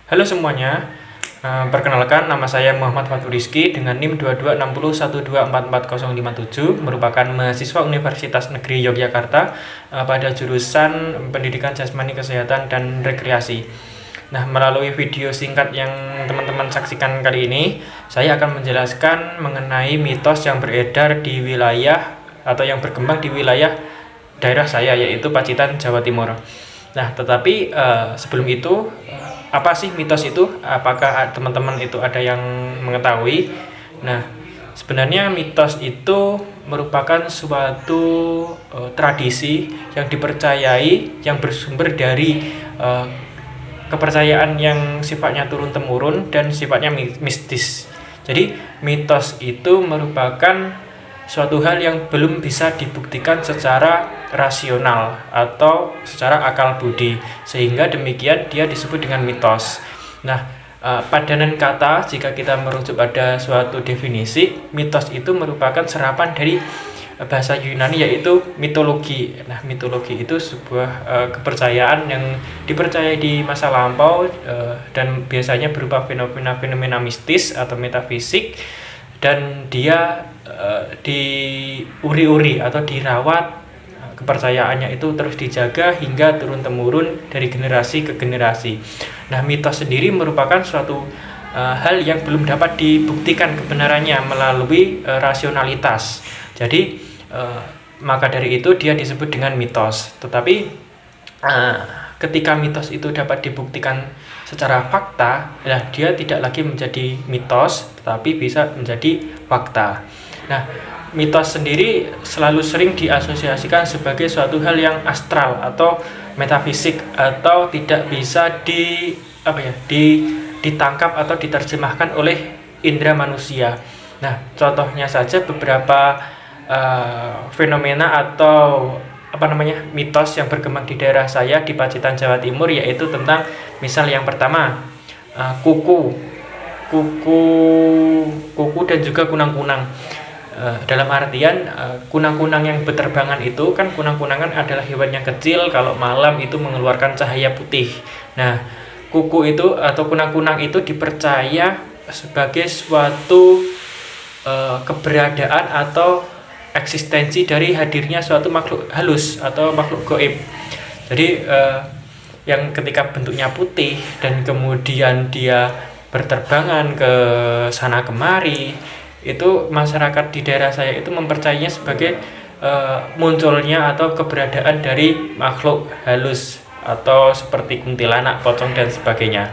Halo semuanya, perkenalkan nama saya Muhammad Fatur Rizky dengan NIM 226012444057, merupakan mahasiswa Universitas Negeri Yogyakarta pada jurusan Pendidikan Jasmani Kesehatan dan Rekreasi. Nah, melalui video singkat yang teman-teman saksikan kali ini, saya akan menjelaskan mengenai mitos yang beredar di wilayah atau yang berkembang di wilayah daerah saya, yaitu Pacitan, Jawa Timur. Nah, tetapi sebelum itu, apa sih mitos itu? Apakah teman-teman itu ada yang mengetahui? Nah, sebenarnya mitos itu merupakan suatu tradisi yang dipercayai, yang bersumber dari kepercayaan yang sifatnya turun-temurun dan sifatnya mistis. Jadi, mitos itu merupakan suatu hal yang belum bisa dibuktikan secara rasional atau secara akal budi, sehingga demikian dia disebut dengan mitos. Nah, padanan kata, jika kita merujuk pada suatu definisi, mitos itu merupakan serapan dari bahasa Yunani, yaitu mitologi. Nah, mitologi itu sebuah kepercayaan yang dipercayai di masa lampau, dan biasanya berupa fenomena mistis atau metafisik, dan dia diuri-uri atau dirawat. Kepercayaannya itu terus dijaga hingga turun-temurun dari generasi ke generasi. Nah, mitos sendiri merupakan suatu hal yang belum dapat dibuktikan kebenarannya melalui rasionalitas. Jadi, maka dari itu dia disebut dengan mitos. Tetapi ketika mitos itu dapat dibuktikan secara fakta, nah dia tidak lagi menjadi mitos, tetapi bisa menjadi fakta. Nah, mitos sendiri selalu sering diasosiasikan sebagai suatu hal yang astral atau metafisik, atau tidak bisa ditangkap atau diterjemahkan oleh indera manusia. Nah, contohnya saja beberapa fenomena atau mitos yang berkembang di daerah saya di Pacitan, Jawa Timur, yaitu tentang, misal yang pertama, kuku dan juga kunang-kunang. Dalam artian kunang-kunang yang beterbangan itu kan, kunang-kunangan adalah hewan yang kecil, kalau malam itu mengeluarkan cahaya putih. Nah, kuku itu atau kunang-kunang itu dipercaya sebagai suatu keberadaan atau eksistensi dari hadirnya suatu makhluk halus atau makhluk gaib. Jadi yang ketika bentuknya putih dan kemudian dia berterbangan ke sana kemari, itu masyarakat di daerah saya itu mempercayainya sebagai munculnya atau keberadaan dari makhluk halus atau seperti kuntilanak, pocong dan sebagainya.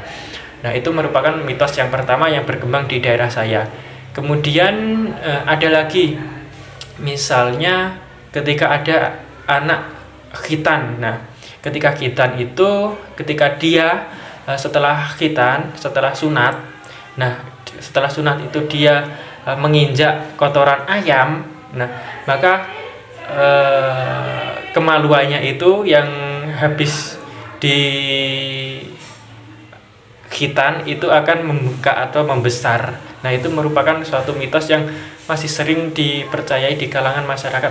Nah, itu merupakan mitos yang pertama yang berkembang di daerah saya. Kemudian ada lagi, misalnya ketika ada anak khitan. Nah, ketika khitan itu, ketika dia setelah sunat, nah setelah sunat itu dia menginjak kotoran ayam, nah maka kemaluannya itu yang habis di khitan itu akan membengkak atau membesar. Nah, itu merupakan suatu mitos yang masih sering dipercayai di kalangan masyarakat,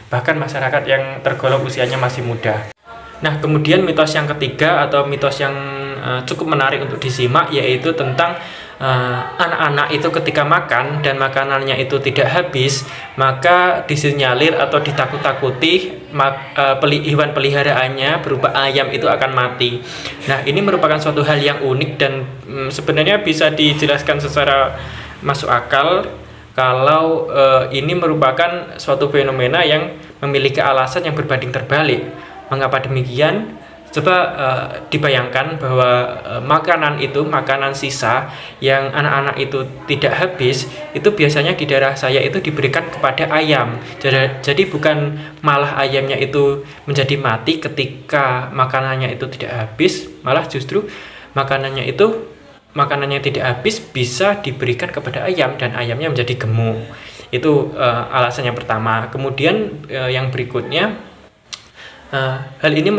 bahkan masyarakat yang tergolong usianya masih muda. Nah, kemudian mitos yang ketiga atau mitos yang cukup menarik untuk disimak, yaitu tentang anak-anak itu ketika makan dan makanannya itu tidak habis, maka disinyalir atau ditakut-takuti hewan peliharaannya berupa ayam itu akan mati. Nah, ini merupakan suatu hal yang unik dan sebenarnya bisa dijelaskan secara masuk akal kalau ini merupakan suatu fenomena yang memiliki alasan yang berbanding terbalik. Mengapa demikian? Coba dibayangkan bahwa makanan sisa yang anak-anak itu tidak habis, itu biasanya di daerah saya itu diberikan kepada ayam. Jadi bukan malah ayamnya itu menjadi mati ketika makanannya itu tidak habis, malah justru makanannya tidak habis bisa diberikan kepada ayam dan ayamnya menjadi gemuk. Itu alasan yang pertama. Kemudian yang berikutnya, hal ini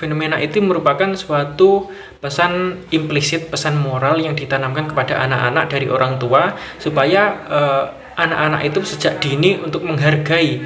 fenomena itu merupakan suatu pesan implisit, pesan moral yang ditanamkan kepada anak-anak dari orang tua, supaya anak-anak itu sejak dini untuk menghargai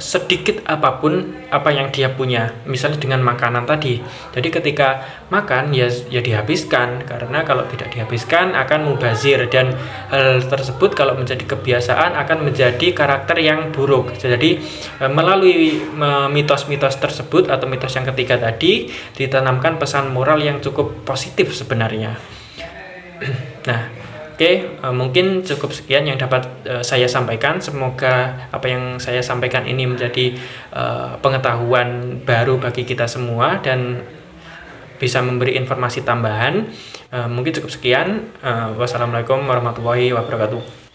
sedikit apapun apa yang dia punya, misalnya dengan makanan tadi. Jadi ketika makan ya dihabiskan, karena kalau tidak dihabiskan akan mubazir, dan hal tersebut kalau menjadi kebiasaan akan menjadi karakter yang buruk. Jadi melalui mitos-mitos tersebut atau mitos yang ketiga tadi ditanamkan pesan moral yang cukup positif sebenarnya. Nah, oke, mungkin cukup sekian yang dapat saya sampaikan. Semoga apa yang saya sampaikan ini menjadi pengetahuan baru bagi kita semua dan bisa memberi informasi tambahan. Mungkin cukup sekian. Wassalamualaikum warahmatullahi wabarakatuh.